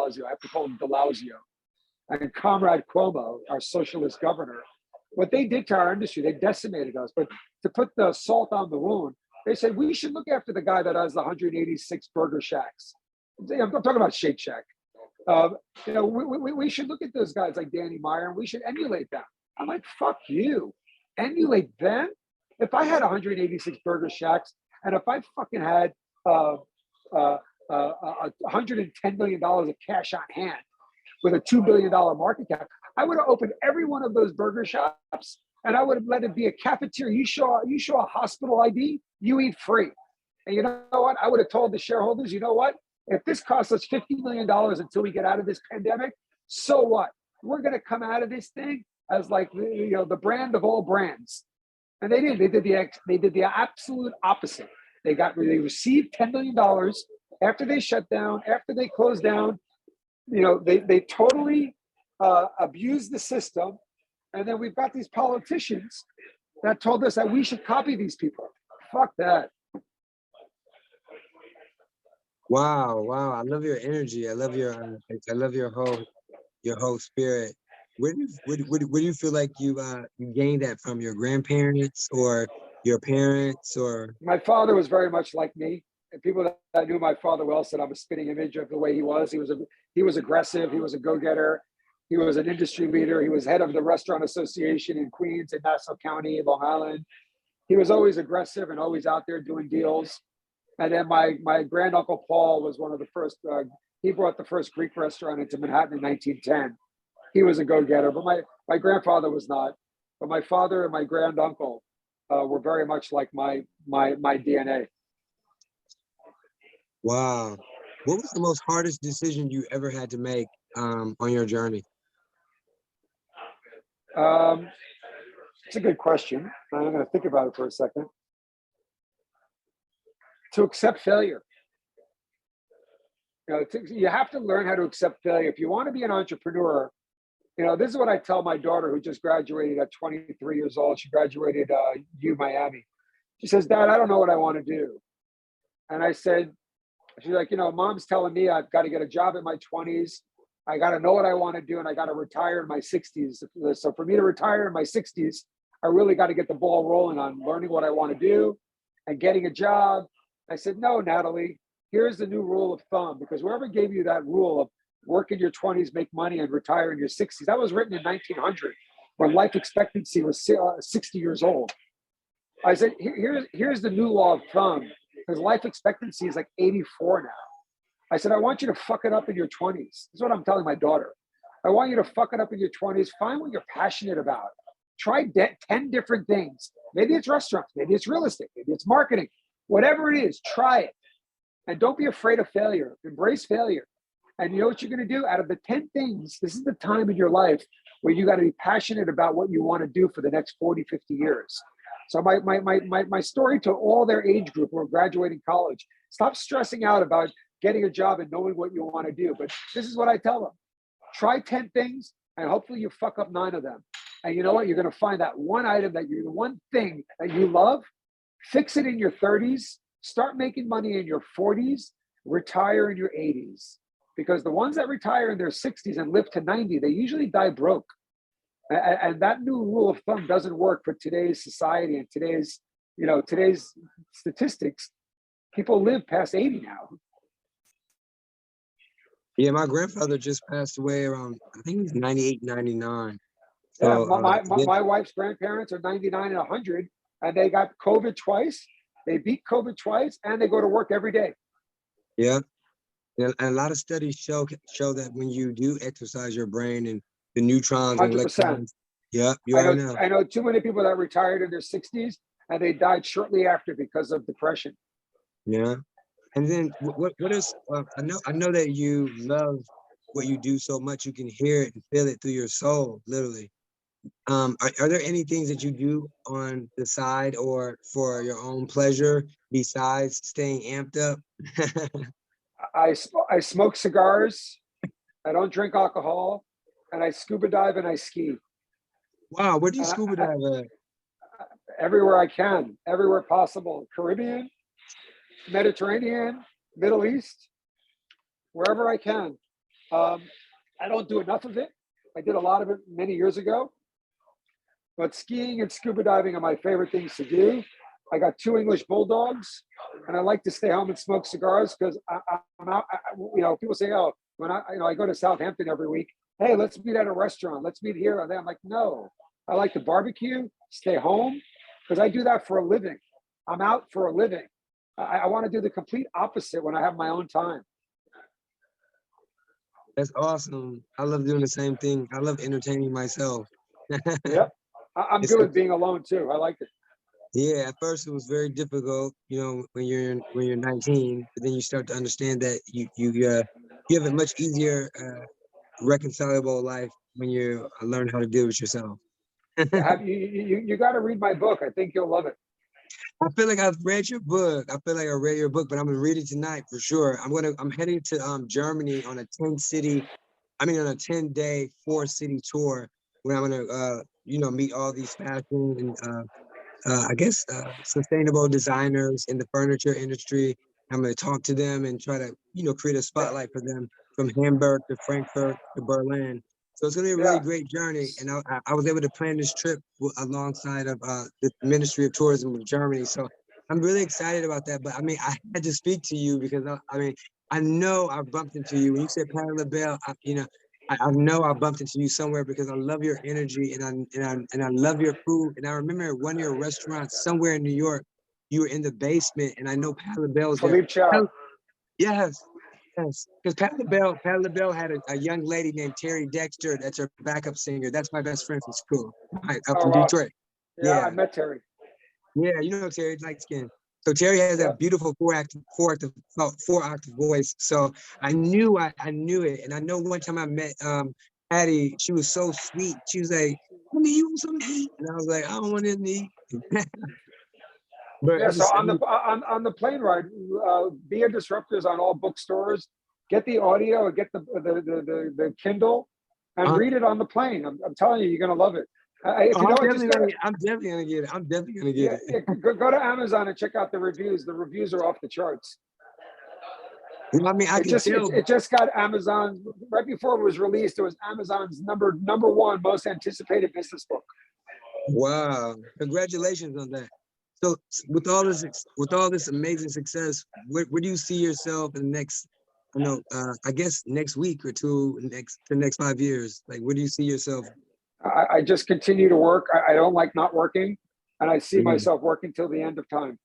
Blasio. I have to call him Blasio. And Comrade Cuomo, our socialist governor, what they did to our industry, they decimated us. But to put the salt on the wound, they said we should look after the guy that has the 186 burger shacks. I'm talking about Shake Shack. We should look at those guys like Danny Meyer and we should emulate them. I'm like, fuck you. Emulate them? If I had 186 burger shacks and if I fucking had $110 million of cash on hand with a $2 billion market cap, I would have opened every one of those burger shops and I would have let it be a cafeteria. You show a hospital ID, you eat free. And you know what? I would have told the shareholders, you know what? If this costs us $50 million until we get out of this pandemic, so what? We're going to come out of this thing as like the brand of all brands. And they did. They did the absolute opposite. They received $10 million after they shut down, after they closed down. They totally abused the system. And then we've got these politicians that told us that we should copy these people. Fuck that. Wow. I love your energy. I love your whole spirit. Where do you feel like you gained that from? Your grandparents or your parents? Or my father was very much like me. And people that knew my father well said I'm a spitting image of the way he was. He was aggressive. He was a go-getter. He was an industry leader. He was head of the Restaurant Association in Queens and Nassau County, Long Island. He was always aggressive and always out there doing deals. And then my granduncle Paul was one of the first. He brought the first Greek restaurant into Manhattan in 1910. He was a go-getter, but my grandfather was not. But my father and my granduncle were very much like my DNA. Wow. What was the most hardest decision you ever had to make on your journey? It's a good question. I'm going to think about it for a second. To accept failure. You have to learn how to accept failure. If you want to be an entrepreneur, this is what I tell my daughter who just graduated at 23 years old. She graduated U Miami. She says, Dad, I don't know what I want to do. And I said, she's like, Mom's telling me I've got to get a job in my 20s. I got to know what I want to do and I got to retire in my 60s. So for me to retire in my 60s, I really got to get the ball rolling on learning what I want to do and getting a job. I said, no, Natalie, here's the new rule of thumb, because whoever gave you that rule of work in your 20s, make money, and retire in your 60s, that was written in 1900 when life expectancy was 60 years old. I said, here's the new law of thumb, because life expectancy is like 84 now. I said, I want you to fuck it up in your 20s. This is what I'm telling my daughter. I want you to fuck it up in your 20s. Find what you're passionate about. Try 10 different things. Maybe it's restaurants. Maybe it's real estate. Maybe it's marketing. Whatever it is, try it. And don't be afraid of failure. Embrace failure. And you know what you're going to do? Out of the 10 things, this is the time in your life where you got to be passionate about what you want to do for the next 40, 50 years. So my story to all their age group who are graduating college, stop stressing out about getting a job and knowing what you want to do. But this is what I tell them. Try 10 things and hopefully you fuck up 9 of them. And you know what? You're going to find that one thing that you love, fix it in your 30s, start making money in your 40s, retire in your 80s. Because the ones that retire in their 60s and live to 90, they usually die broke. And that new rule of thumb doesn't work for today's society and today's statistics. People live past 80 now. Yeah, my grandfather just passed away around, I think he's 98, 99. So, my wife's grandparents are 99 and 100, and they got COVID twice. They beat COVID twice, and they go to work every day. Yeah. And a lot of studies show that when you do exercise your brain and the neutrons 100%. And electrons. Yeah, I know too many people that retired in their 60s and they died shortly after because of depression. Yeah. And then what is I know that you love what you do so much you can hear it and feel it through your soul, literally. Are there any things that you do on the side or for your own pleasure besides staying amped up? I smoke cigars. I don't drink alcohol, and I scuba dive and I ski. Wow, where do you scuba dive at? Everywhere I can, everywhere possible. Caribbean, Mediterranean, Middle East, wherever I can. I don't do enough of it. I did a lot of it many years ago, but skiing and scuba diving are my favorite things to do. I got 2 English bulldogs, and I like to stay home and smoke cigars because I'm out. People say, "Oh, when I go to Southampton every week. Hey, let's meet at a restaurant. Let's meet here or there." I'm like, no, I like to barbecue, stay home, because I do that for a living. I'm out for a living. I want to do the complete opposite when I have my own time. That's awesome. I love doing the same thing. I love entertaining myself. Yep, I'm It's, good with being alone too. I like it. yeah, at first it was very difficult, when you're 19, but then you start to understand that you have a much easier reconcilable life when you learn how to deal with yourself. Have you got to read my book. I think you'll love it. I feel like I've read your book. I feel like I read your book, but I'm gonna read it tonight for sure. I'm heading to Germany on a 10-day 4-city tour where I'm gonna meet all these fashion and I guess sustainable designers in the furniture industry. I'm going to talk to them and try to, create a Yeah, spotlight for them from Hamburg to Frankfurt to Berlin. So it's going to be a really yeah. great journey. And I was able to plan this trip alongside of the Ministry of Tourism of Germany. So I'm really excited about that. But I mean, I had to speak to you because I know I bumped into you when you said Patti LaBelle. I know I bumped into you somewhere because I love your energy and I love your food. And I remember at one of your restaurants somewhere in New York, you were in the basement, and I know Patti LaBelle was there. Philippe Chow. Yes, yes. Because Patti LaBelle had a young lady named Terry Dexter. That's her backup singer. That's my best friend from school, up Oh from wow. Detroit. Yeah, I Yeah, met Terry. yeah. Terry, light skin. So Terry has Yeah. that beautiful four octave voice. So I knew it. And I know one time I met Patty, she was so sweet. She was like, "Honey, you want something to eat?" And I was like, "I don't want anything to eat." But Yeah. So on the plane ride, be a disruptors on all bookstores. Get the audio or get the Kindle and uh, read it on the plane. I'm telling you, you're gonna love it. If you don't, just go to I'm definitely gonna get it. I'm definitely gonna get yeah, it. yeah, go to Amazon and check out the reviews. The reviews are off the charts. Well, I mean, I It can just it, tell. it just got Amazon right before it was released. It was Amazon's number one most anticipated business book. Wow, congratulations on that. So with all this amazing success, where do you see yourself in the next, I guess next week or two, the next 5 years? Like, where do you see yourself? I just continue to work. I don't like not working, and I see Mm. myself working till the end of time.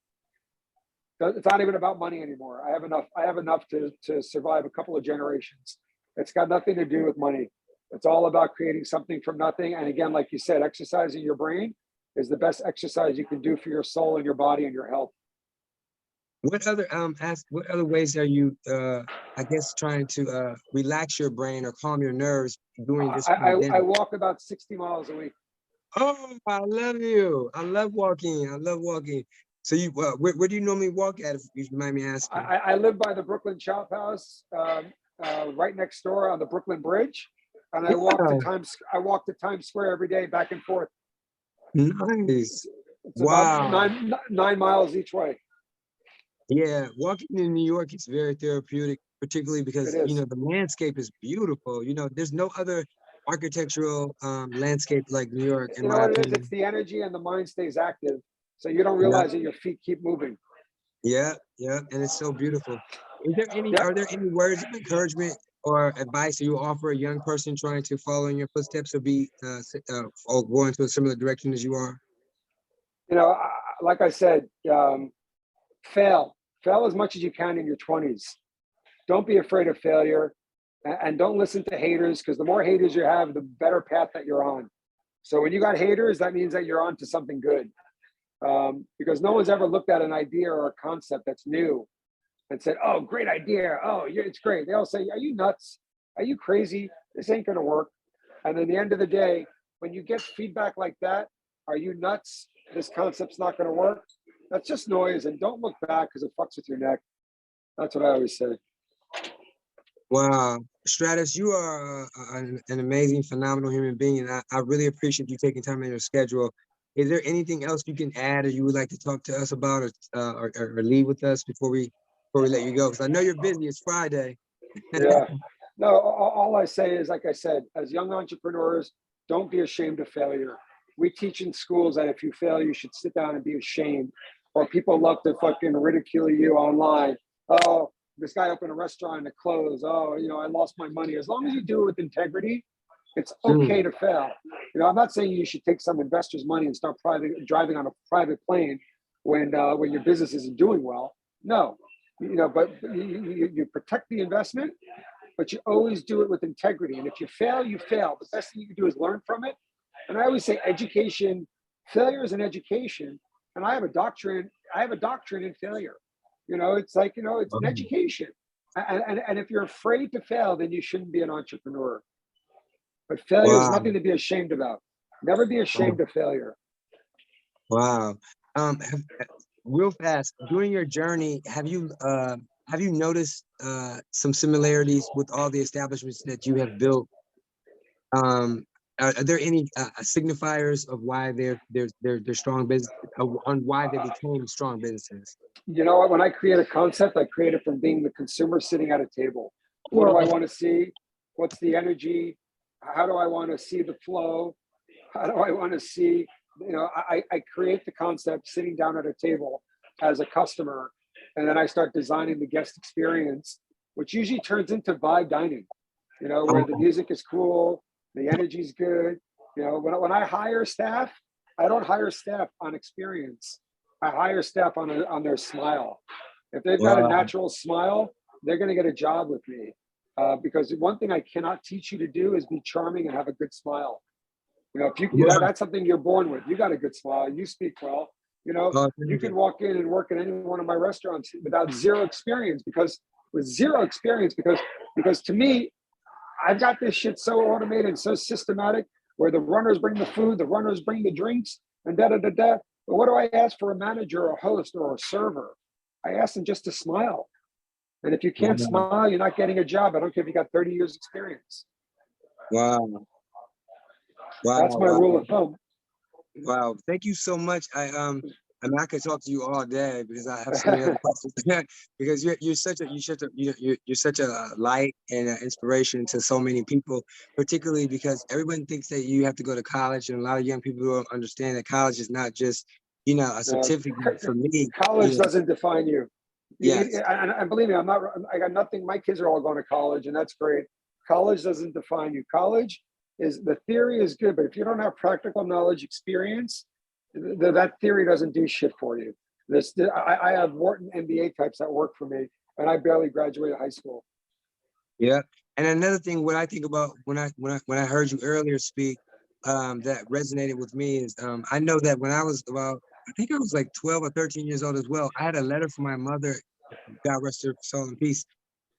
It's not even about money anymore. I have enough. I have enough to survive a couple of generations. It's got nothing to do with money. It's all about creating something from nothing. And again, like you said, exercising your brain is the best exercise you can do for your soul and your body and your health. What other ways are you I guess trying to relax your brain or calm your nerves during this I pandemic? walk about 60 miles a week. Oh, I love you. I love walking. I love walking. So where do you normally walk at, if you mind me asking? I live by the Brooklyn Chop House, right next door on the Brooklyn Bridge, and Yeah, I walk to Times Square every day, back and forth. nice. It's about Wow. 9 miles each way. Yeah, walking in New York is very therapeutic, particularly It because is. the landscape is beautiful. There's no other architectural landscape like New York, in You know my what it is? It's opinion. the energy and the mind stays active, so you don't Yeah, realize that your feet keep moving. yeah, yeah, and it's so beautiful. Yep. Are there any words of encouragement or advice that you offer a young person trying to follow in your footsteps or or go into a similar direction as you are? Like I said, fail, fail as much as you can in your 20s. Don't be afraid of failure, and don't listen to haters, because the more haters you have, the better path that you're on. So when you got haters, that means that you're on to something good. Because no one's ever looked at an idea or a concept that's new and said, "Oh, great idea! Oh, yeah, it's great." They all say, "Are you nuts? Are you crazy? This ain't going to work." And then the end of the day, when you get feedback like that, "Are you nuts? This concept's not going to work." That's just noise, and don't look back because it fucks with your neck. That's what I always say. Wow. Stratus, you are an amazing, phenomenal human being, and I really appreciate you taking time in your schedule. Is there anything else you can add or you would like to talk to us about or leave with us before we let you go? Because I know you're busy. It's Friday. Yeah. No, all I say is, like I said, as young entrepreneurs, don't be ashamed of failure. We teach in schools that if you fail, you should sit down and be ashamed. Or people love to fucking ridicule you online. Oh, this guy opened a restaurant and it closed. Oh, I lost my money. As long as you do it with integrity, it's Mm. okay to fail. I'm not saying you should take some investor's money and start driving on a private plane when your business isn't doing well. No, but you protect the investment, but you always do it with integrity. And if you fail, you fail. The best thing you can do is learn from it. And I always say education, failure is an education. And I have a doctorate in failure. It's like, it's an education. And if you're afraid to fail, then you shouldn't be an entrepreneur. But failure is Wow. nothing to be ashamed about. Never be ashamed of failure. Wow. Real fast, during your journey, have you noticed some similarities with all the establishments that you have built? Are there any signifiers of why they're strong business, on why they became strong businesses? You know what? When I create a concept, I create it from being the consumer sitting at a table. What do I want to see? What's the energy? How do I want to see the flow? How do I want to see? I create the concept sitting down at a table as a customer, and then I start designing the guest experience, which usually turns into vibe dining. Where the music is cool, the energy is good. When I hire staff, I don't hire staff on experience. I hire staff on their smile. If they've got a Wow. natural smile, they're going to get a job with me. Because one thing I cannot teach you to do is be charming and have a good smile. If that's something you're born with. You got a good smile. You speak well. You can walk in and work in any one of my restaurants without zero experience because to me, I've got this shit so automated and so systematic where the runners bring the food, the runners bring the drinks, and da da da da. But what do I ask for a manager or a host or a server? I ask them just to smile. And if you can't smile, you're not getting a job. I don't care if you got 30 years experience. Wow. That's my rule of thumb. Wow. Thank you so much. I could talk to you all day because I have so many other questions. Because you're such a light and an inspiration to so many people, particularly because everyone thinks that you have to go to college, and a lot of young people don't understand that college is not just a certificate. For me, college doesn't define you. Yes. And believe me, I got nothing. My kids are all going to college, and that's great. College doesn't define you. College the theory is good, but if you don't have practical knowledge, experience, that theory doesn't do shit for you. I have Wharton MBA types that work for me, and I barely graduated high school. Yeah, and another thing, what I think about when I heard you earlier speak, that resonated with me is I know that when I was I think I was like 12 or 13 years old as well. I had a letter from my mother, God rest her soul in peace,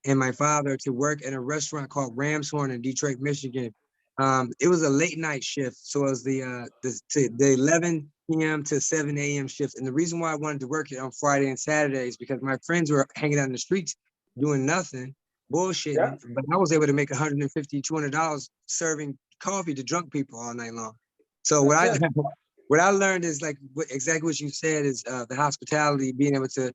and my father to work at a restaurant called Ramshorn in Detroit, Michigan. It was a late night shift, so it was the 11 p.m. to 7 a.m. shift. And the reason why I wanted to work it on Friday and Saturdays because my friends were hanging out in the streets doing nothing, bullshitting, Yeah. but I was able to make $150, $200 serving coffee to drunk people all night long. So what I learned is exactly what you said is the hospitality, being able to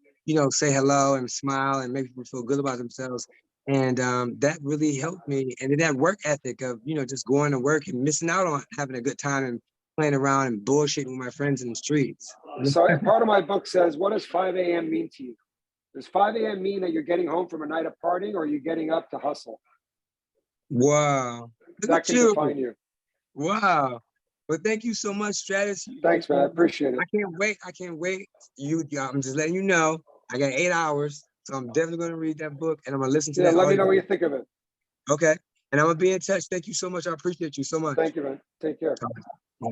say hello and smile and make people feel good about themselves. And that really helped me. And then that work ethic of, just going to work and missing out on having a good time and playing around and bullshitting with my friends in the streets. So part of my book says, what does 5 a.m. mean to you? Does 5 a.m. mean that you're getting home from a night of partying or are you getting up to hustle? Wow. That can define you. Wow. Well, thank you so much, Stratis. Thanks, man. I appreciate it. I can't wait. I'm just letting you know, I got 8 hours. So I'm definitely going to read that book and I'm going to listen to that. Let me know what you think of it. Okay. And I'm going to be in touch. Thank you so much. I appreciate you so much. Thank you, man. Take care. Bye.